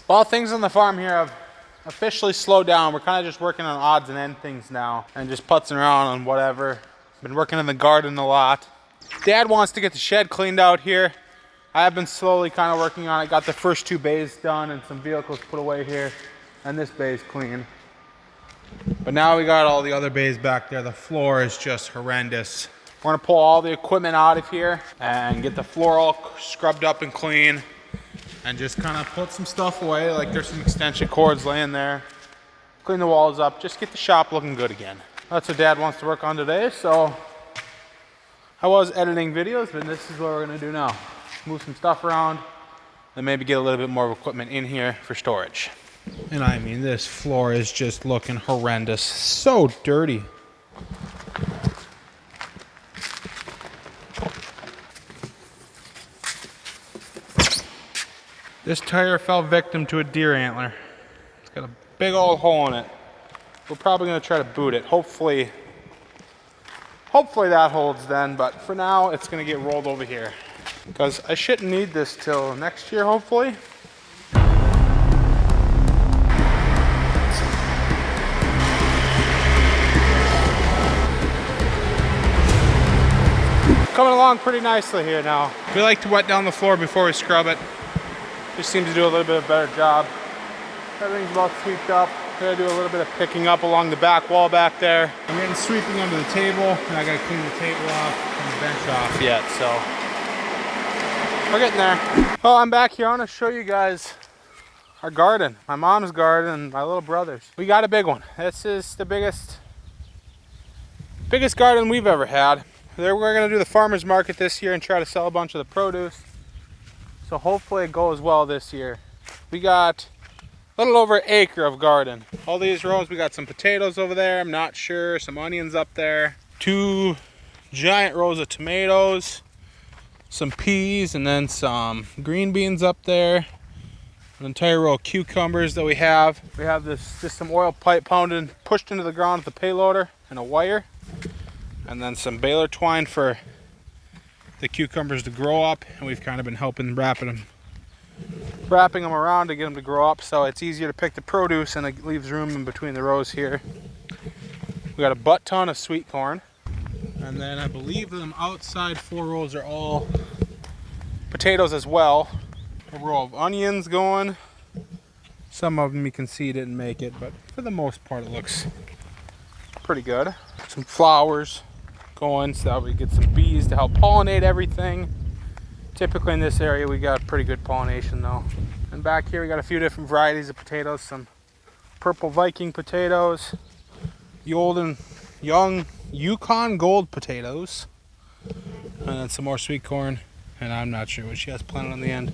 Well, things on the farm here have officially slowed down. We're kind of just working on odds and end things now and just putzing around on whatever. Been working in the garden a lot. Dad wants to get the shed cleaned out here. I have been slowly kind of working on it. Got the first 2 bays done and some vehicles put away here, and this bay is clean. But now we got all the other bays back there. The floor is just horrendous. We're gonna pull all the equipment out of here and get the floor all scrubbed up and clean, and just kind of put some stuff away. Like there's some extension cords laying there. Clean the walls up, just get the shop looking good again. That's what Dad wants to work on today, so I was editing videos, but this is what we're gonna do now. Move some stuff around, and maybe get a little bit more of equipment in here for storage. And I mean, this floor is just looking horrendous. So dirty. This tire fell victim to a deer antler. It's got a big old hole in it. We're probably gonna try to boot it. Hopefully that holds then, but for now it's gonna get rolled over here. Because I shouldn't need this till next year, hopefully. Coming along pretty nicely here now. We like to wet down the floor before we scrub it. Just seems to do a little bit of a better job. Everything's about swept up. Gotta do a little bit of picking up along the back wall back there. I'm getting sweeping under the table, and I gotta clean the table off and the bench off yet, so we're getting there. Well, I'm back here. I wanna show you guys our garden. My mom's garden and my little brother's. We got a big one. This is the biggest garden we've ever had. We're gonna do the farmer's market this year and try to sell a bunch of the produce. So hopefully it goes well this year. We got a little over an acre of garden. All these rows, we got some potatoes over there, I'm not sure, some onions up there, 2 giant rows of tomatoes, some peas, and then some green beans up there, an entire row of cucumbers that we have. We have this, just some oil pipe pounded, pushed into the ground with a payloader and a wire, and then some baler twine for the cucumbers to grow up, and we've kind of been helping wrapping them around to get them to grow up, so it's easier to pick the produce and it leaves room in between the rows here. We got a butt ton of sweet corn, and then I believe them outside 4 rows are all potatoes as well. A row of onions going. Some of them you can see didn't make it, but for the most part it looks pretty good. Some flowers going so that we get some bees to help pollinate everything. Typically in this area we got pretty good pollination though. And back here we got a few different varieties of potatoes, some purple Viking potatoes, the old and young Yukon Gold potatoes, and then some more sweet corn, and I'm not sure what she has planned on the end.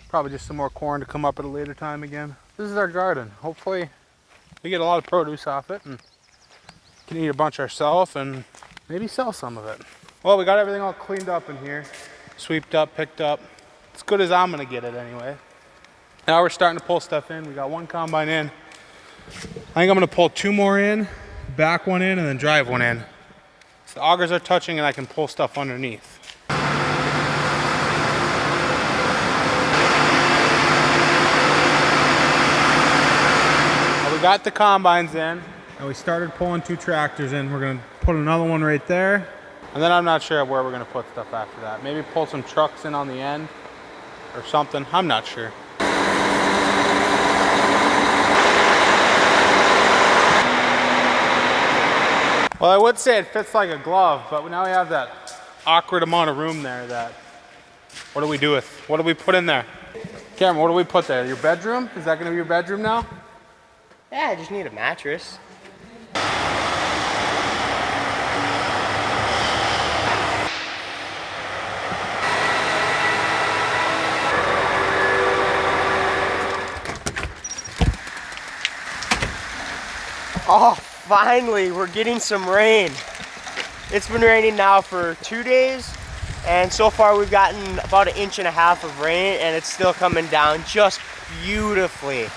Probably just some more corn to come up at a later time again. This is our garden. Hopefully we get a lot of produce off it and can eat a bunch ourselves and maybe sell some of it. Well, we got everything all cleaned up in here. Sweeped up, picked up. As good as I'm gonna get it anyway. Now we're starting to pull stuff in. We got 1 combine in. I think I'm gonna pull 2 more in, back 1 in, and then drive 1 in. So the augers are touching and I can pull stuff underneath. Well, we got the combines in, and we started pulling 2 tractors in. We're gonna put another one right there. And then I'm not sure where we're gonna put stuff after that. Maybe pull some trucks in on the end or something. I'm not sure. Well, I would say it fits like a glove, but now we have that awkward amount of room there that, what do we put in there? Cameron, what do we put there? Your bedroom? Is that gonna be your bedroom now? Yeah, I just need a mattress. Oh, finally, we're getting some rain. It's been raining now for 2 days, and so far we've gotten about 1.5 inches of rain, and it's still coming down just beautifully.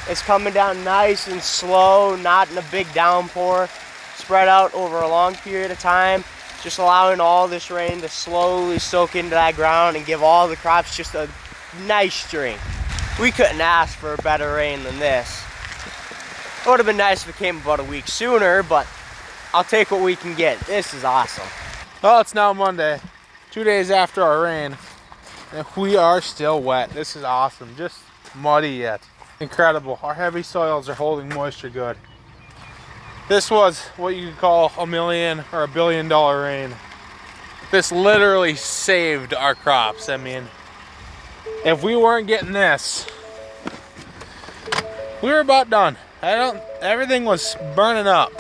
It's coming down nice and slow, not in a big downpour, spread out over a long period of time, just allowing all this rain to slowly soak into that ground and give all the crops just a nice drink. we couldn't ask for a better rain than this. It would have been nice if it came about a week sooner, but I'll take what we can get. This is awesome. Well, it's now Monday, 2 days after our rain, and we are still wet. This is awesome, just muddy yet. Incredible. Our heavy soils are holding moisture good. This was what you could call $1 million or $1 billion rain. This literally saved our crops. I mean, if we weren't getting this, we were about done. Everything was burning up.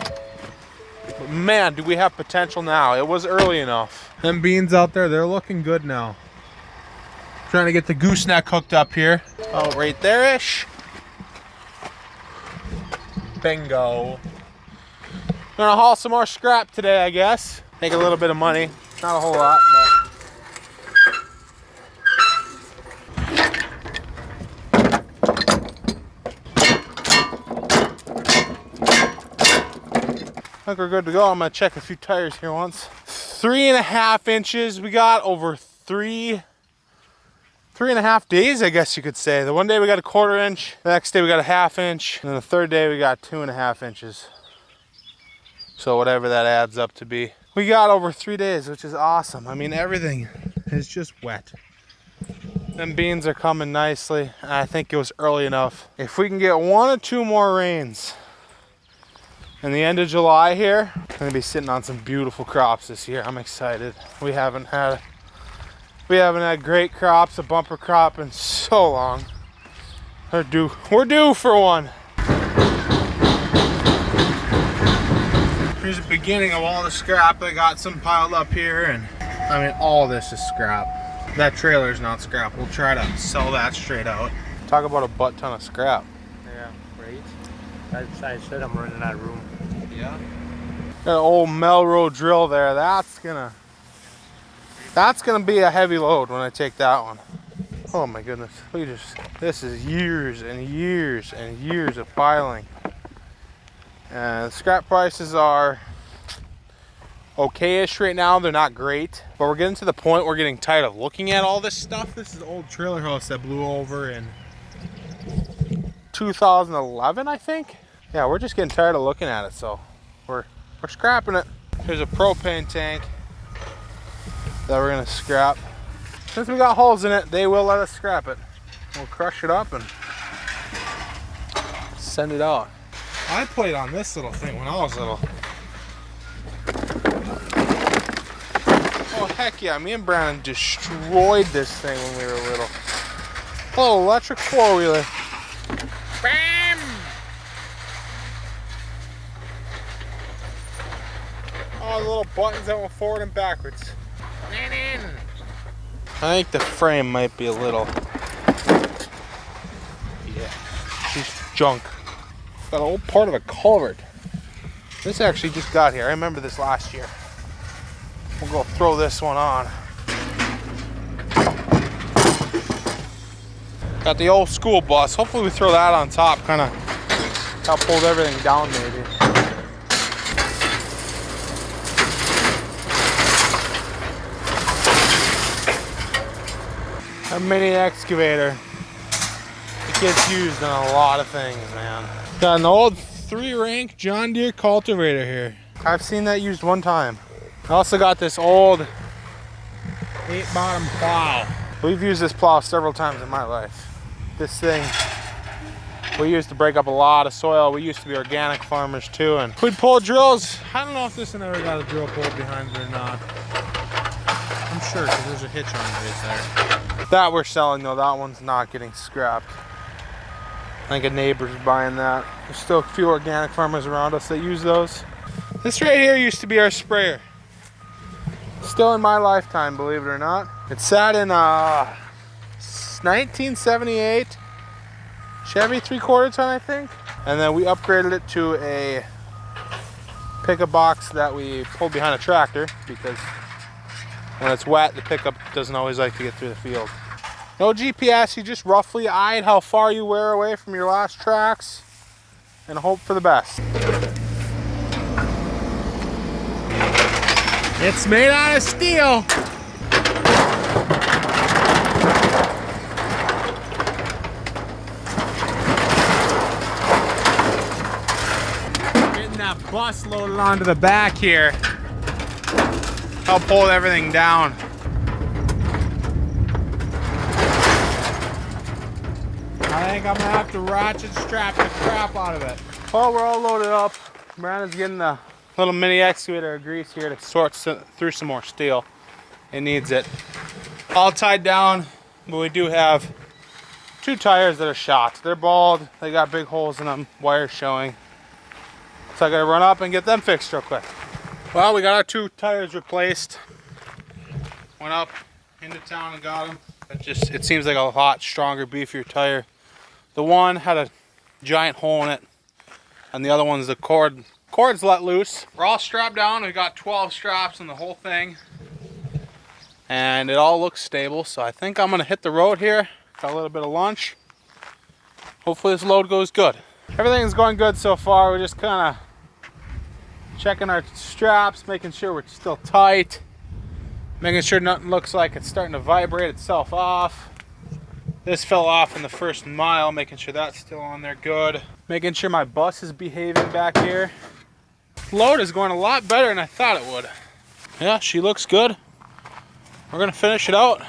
But man, do we have potential now. It was early enough. Them beans out there, they're looking good now. Trying to get the gooseneck hooked up here. Oh, right there-ish. Bingo. Gonna haul some more scrap today, I guess. Make a little bit of money. Not a whole lot, but. I think we're good to go. I'm gonna check a few tires here once. 3.5 inches. We got over three and a half days, I guess you could say. The one day we got a 1/4 inch, the next day we got a 1/2 inch, and then the third day we got 2.5 inches. So whatever that adds up to be. We got over 3 days, which is awesome. I mean, everything is just wet. Them beans are coming nicely. I think it was early enough. If we can get 1 or 2 more rains in the end of July here, I'm gonna be sitting on some beautiful crops this year. I'm excited. We haven't had great crops, a bumper crop in so long. We're due for one. Here's the beginning of all the scrap. I got some piled up here, and I mean, all this is scrap. That trailer is not scrap. We'll try to sell that straight out. Talk about a butt ton of scrap. Yeah, right. I said I'm running out of room. Yeah. Got an old Melrow drill there. That's gonna be a heavy load when I take that one. Oh my goodness. This is years and years and years of piling. And scrap prices are okay-ish right now. They're not great, but we're getting to the point we're getting tired of looking at all this stuff. This is an old trailer house that blew over in 2011, I think. Yeah, we're just getting tired of looking at it, so we're scrapping it. Here's a propane tank that we're gonna scrap. Since we got holes in it, they will let us scrap it. We'll crush it up and send it out. I played on this little thing when I was little. Oh heck yeah, me and Brandon destroyed this thing when we were little. Oh, electric 4-wheeler. Bam! Oh, the little buttons that went forward and backwards. I think the frame might be a little, yeah, she's junk. Got an old part of a culvert. This actually just got here. I remember this last year. We'll go throw this one on. Got the old school bus. Hopefully we throw that on top, kind of help hold everything down maybe. A mini excavator. It gets used in a lot of things, man. Got an old 3-rank John Deere cultivator here. I've seen that used one time. I also got this old 8-bottom plow. We've used this plow several times in my life. This thing, we used to break up a lot of soil. We used to be organic farmers too, and we'd pull drills. I don't know if this one ever got a drill pulled behind it or not. I'm sure, because there's a hitch on it right there. That we're selling though, that one's not getting scrapped. I think a neighbor's buying that. There's still a few organic farmers around us that use those. This right here used to be our sprayer. Still in my lifetime, believe it or not. It sat in 1978 Chevy 3/4 ton, I think. And then we upgraded it to a pickup box that we pulled behind a tractor because when it's wet, the pickup doesn't always like to get through the field. No GPS, you just roughly eyed how far you were away from your last tracks and hope for the best. It's made out of steel. that bus loaded onto the back here. Help hold everything down. I think I'm gonna have to ratchet strap the crap out of it. Well, we're all loaded up. Brandon's getting the little mini excavator of grease here to sort through some more steel. It needs it. All tied down, but we do have 2 tires that are shot. They're bald, they got big holes in them, wires showing. So I gotta run up and get them fixed real quick. Well, we got our 2 tires replaced. Went up into town and got them. It seems like a lot stronger, beefier tire. The one had a giant hole in it, and the other one's the cord's let loose. We're all strapped down. We got 12 straps on the whole thing, and it all looks stable. So I think I'm gonna hit the road here. Got a little bit of lunch. Hopefully this load goes good. Everything's going good so far. We're just kind of checking our straps, making sure we're still tight, making sure nothing looks like it's starting to vibrate itself off. This fell off in the first mile, making sure that's still on there good. Making sure my bus is behaving back here. Load is going a lot better than I thought it would. Yeah, she looks good. We're gonna finish it out.